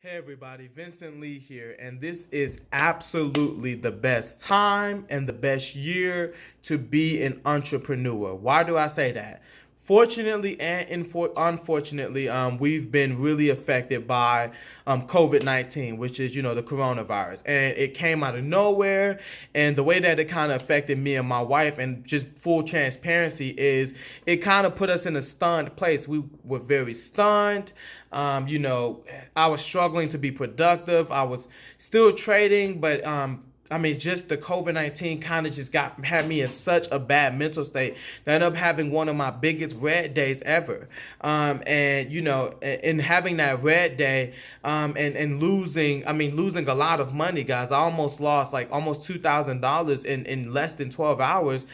Hey everybody, Vincent Lee here, and this is absolutely the best time and the best year to be an entrepreneur. Why do I say that? Fortunately and unfortunately, we've been really affected by COVID-19, which is, the coronavirus. And it came out of nowhere. And the way that it kind of affected me and my wife, and just full transparency, is it kind of put us in a stunned place. We were very stunned. I was struggling to be productive. I was still trading, but just the COVID-19 kind of just had me in such a bad mental state that I ended up having one of my biggest red days ever. In having that red day, and losing a lot of money, guys. I almost lost like almost $2,000 in less than 12 hours.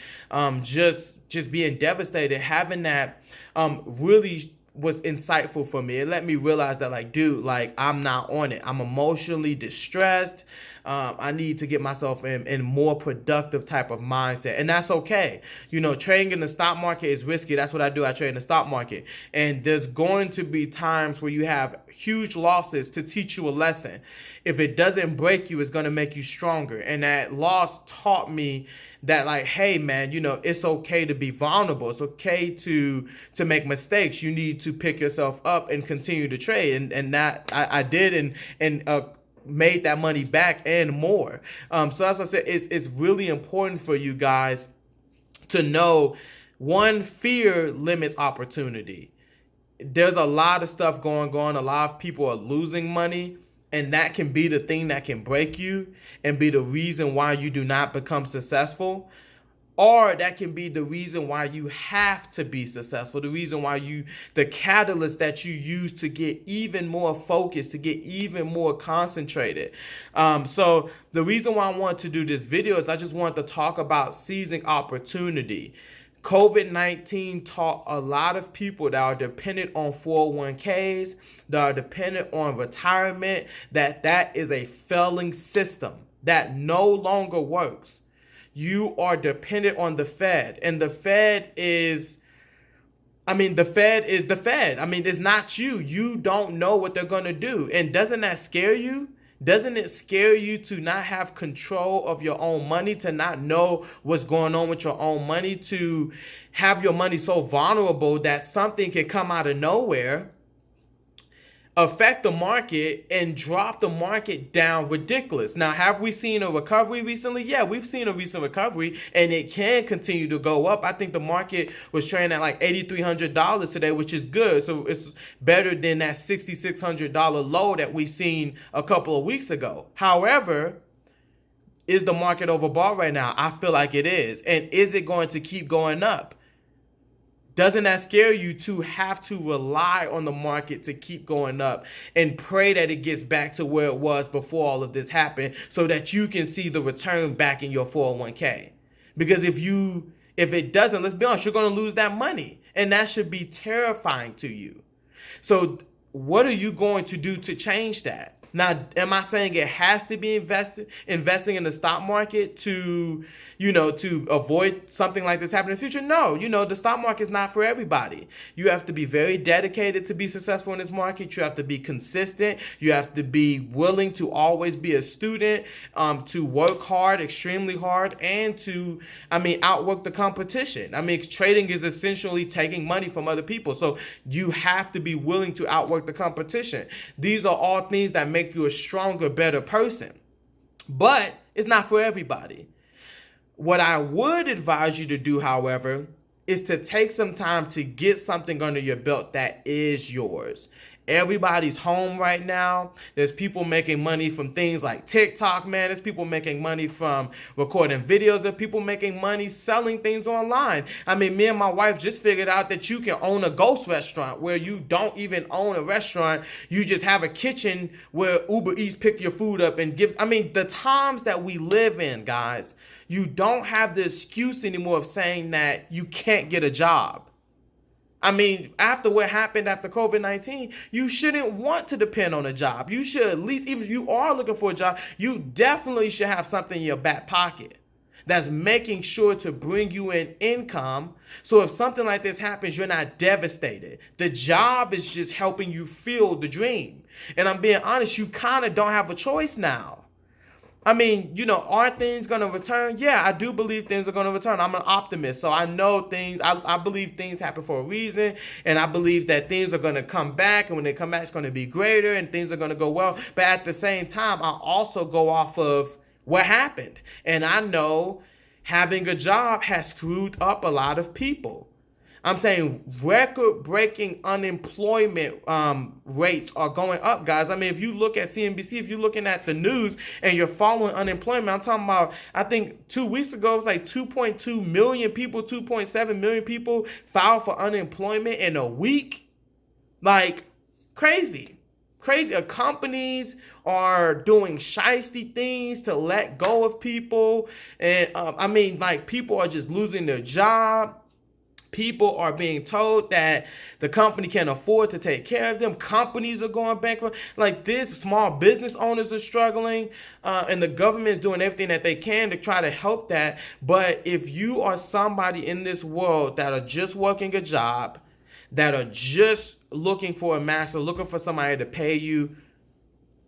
Just being devastated, having that really was insightful for me. It let me realize that, like, dude, like, I'm not on it. I'm emotionally distressed. I need to get myself in more productive type of mindset. And that's okay. Trading in the stock market is risky. That's what I do. I trade in the stock market. And there's going to be times where you have huge losses to teach you a lesson. If it doesn't break you, it's going to make you stronger. And that loss taught me that, like, hey man, it's okay to be vulnerable. It's okay to make mistakes. You need to pick yourself up and continue to trade. And that I did, and made that money back and more. So as I said, it's really important for you guys to know, one, fear limits opportunity. There's a lot of stuff going on. A lot of people are losing money, and that can be the thing that can break you and be the reason why you do not become successful. Or that can be the reason why you have to be successful, the reason why the catalyst that you use to get even more focused, to get even more concentrated. So the reason why I want to do this video is I just want to talk about seizing opportunity. COVID-19 taught a lot of people that are dependent on 401ks, that are dependent on retirement, that is a failing system that no longer works. You are dependent on the Fed, and the Fed is the Fed. It's not you. You don't know what they're going to do. And doesn't that scare you? Doesn't it scare you to not have control of your own money, to not know what's going on with your own money, to have your money so vulnerable that something can come out of nowhere, affect the market, and drop the market down ridiculous? Now, have we seen a recovery recently? Yeah, we've seen a recent recovery, and it can continue to go up. I think the market was trading at like $8,300 today, which is good. So it's better than that $6,600 low that we seen a couple of weeks ago. However, is the market overbought right now? I feel like it is. And is it going to keep going up? Doesn't that scare you to have to rely on the market to keep going up and pray that it gets back to where it was before all of this happened, so that you can see the return back in your 401k? Because if it doesn't, let's be honest, you're going to lose that money, and that should be terrifying to you. So what are you going to do to change that? Now, am I saying it has to be investing in the stock market to avoid something like this happening in the future? No, the stock market is not for everybody. You have to be very dedicated to be successful in this market. You have to be consistent. You have to be willing to always be a student, to work hard, extremely hard, and to, outwork the competition. Trading is essentially taking money from other people. So you have to be willing to outwork the competition. These are all things that make you a stronger, better person. But it's not for everybody. What I would advise you to do, however, is to take some time to get something under your belt that is yours. Everybody's home right now. There's people making money from things like TikTok, man. There's people making money from recording videos. There's people making money selling things online. Me and my wife just figured out that you can own a ghost restaurant where you don't even own a restaurant. You just have a kitchen where Uber Eats pick your food up and give. The times that we live in, guys, you don't have the excuse anymore of saying that you can't get a job. After what happened after COVID-19, you shouldn't want to depend on a job. You should, at least, even if you are looking for a job, you definitely should have something in your back pocket that's making sure to bring you in income. So if something like this happens, you're not devastated. The job is just helping you feel the dream. And I'm being honest, you kind of don't have a choice now. I mean, are things going to return? Yeah, I do believe things are going to return. I'm an optimist. So I know I believe things happen for a reason. And I believe that things are going to come back. And when they come back, it's going to be greater and things are going to go well. But at the same time, I also go off of what happened. And I know having a job has screwed up a lot of people. I'm saying record-breaking unemployment rates are going up, guys. I mean, if you look at CNBC, if you're looking at the news and you're following unemployment, I'm talking about, I think 2 weeks ago, it was like 2.2 million people, 2.7 million people filed for unemployment in a week. Like, crazy. Companies are doing shiesty things to let go of people. And, people are just losing their job. People are being told that the company can't afford to take care of them. Companies are going bankrupt. Like this, small business owners are struggling, and the government is doing everything that they can to try to help that. But if you are somebody in this world that are just working a job, that are just looking for a master, looking for somebody to pay you,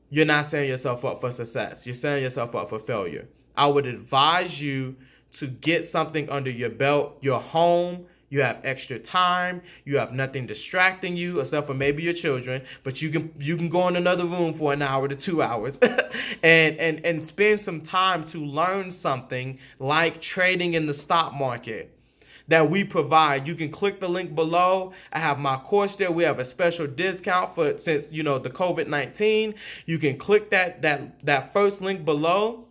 you're not setting yourself up for success. You're setting yourself up for failure. I would advise you to get something under your belt, your home. You have extra time. You have nothing distracting you except for maybe your children. But you can go in another room for an hour to 2 hours and spend some time to learn something like trading in the stock market that we provide. You can click the link below. I have my course there. We have a special discount since the COVID-19. You can click that first link below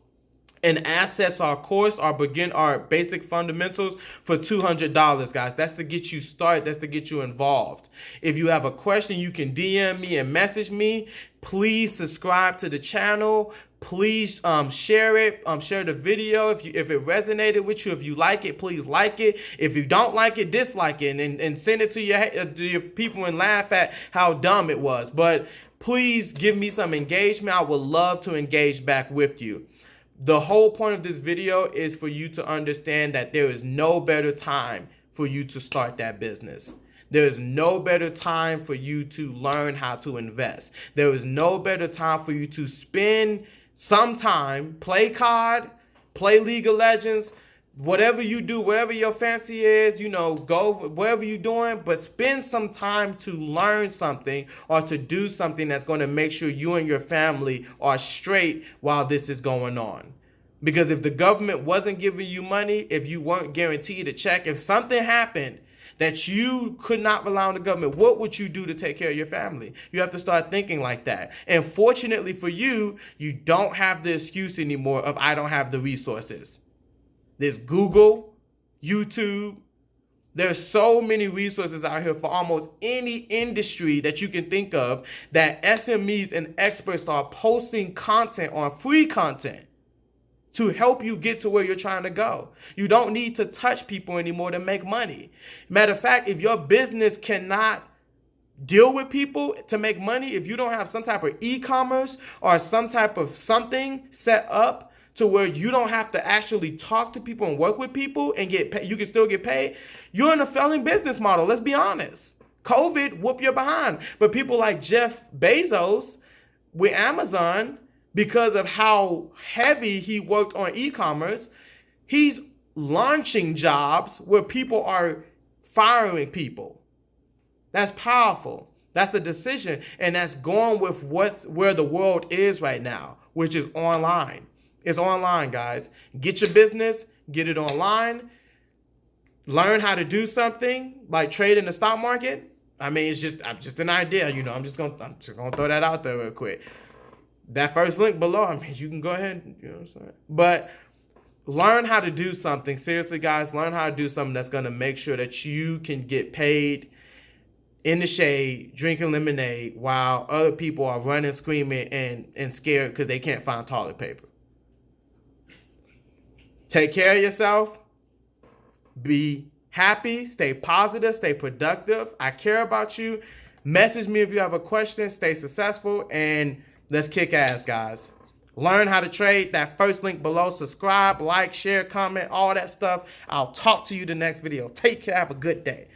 and access our course, our basic fundamentals for $200, guys. That's to get you started. That's to get you involved. If you have a question, you can DM me and message me. Please subscribe to the channel. Please share it. Share the video if it resonated with you. If you like it, please like it. If you don't like it, dislike it and send it to your people and laugh at how dumb it was. But please give me some engagement. I would love to engage back with you. The whole point of this video is for you to understand that there is no better time for you to start that business. There is no better time for you to learn how to invest. There is no better time for you to spend some time, play COD, play League of Legends, whatever you do, whatever your fancy is, go wherever you're doing, but spend some time to learn something or to do something that's going to make sure you and your family are straight while this is going on. Because if the government wasn't giving you money, if you weren't guaranteed a check, if something happened that you could not rely on the government, what would you do to take care of your family? You have to start thinking like that. And fortunately for you, you don't have the excuse anymore of I don't have the resources. There's Google, YouTube. There's so many resources out here for almost any industry that you can think of that SMEs and experts are posting content on, free content, to help you get to where you're trying to go. You don't need to touch people anymore to make money. Matter of fact, if your business cannot deal with people to make money, if you don't have some type of e-commerce or some type of something set up to where you don't have to actually talk to people and work with people and get paid, you can still get paid, you're in a failing business model. Let's be honest. COVID whoop your behind. But people like Jeff Bezos with Amazon, because of how heavy he worked on e-commerce, he's launching jobs where people are firing people. That's powerful. That's a decision. And that's going with where the world is right now, which is online. It's online, guys. Get your business, get it online, learn how to do something like trade in the stock market. I mean, it's just an idea, I'm just gonna throw that out there real quick. That first link below, I mean, you can go ahead, what I'm saying? But learn how to do something. Seriously, guys, learn how to do something that's gonna make sure that you can get paid in the shade, drinking lemonade, while other people are running, screaming, and scared because they can't find toilet paper. Take care of yourself. Be happy. Stay positive. Stay productive. I care about you. Message me if you have a question. Stay successful. And let's kick ass, guys. Learn how to trade. That first link below. Subscribe, like, share, comment, all that stuff. I'll talk to you the next video. Take care. Have a good day.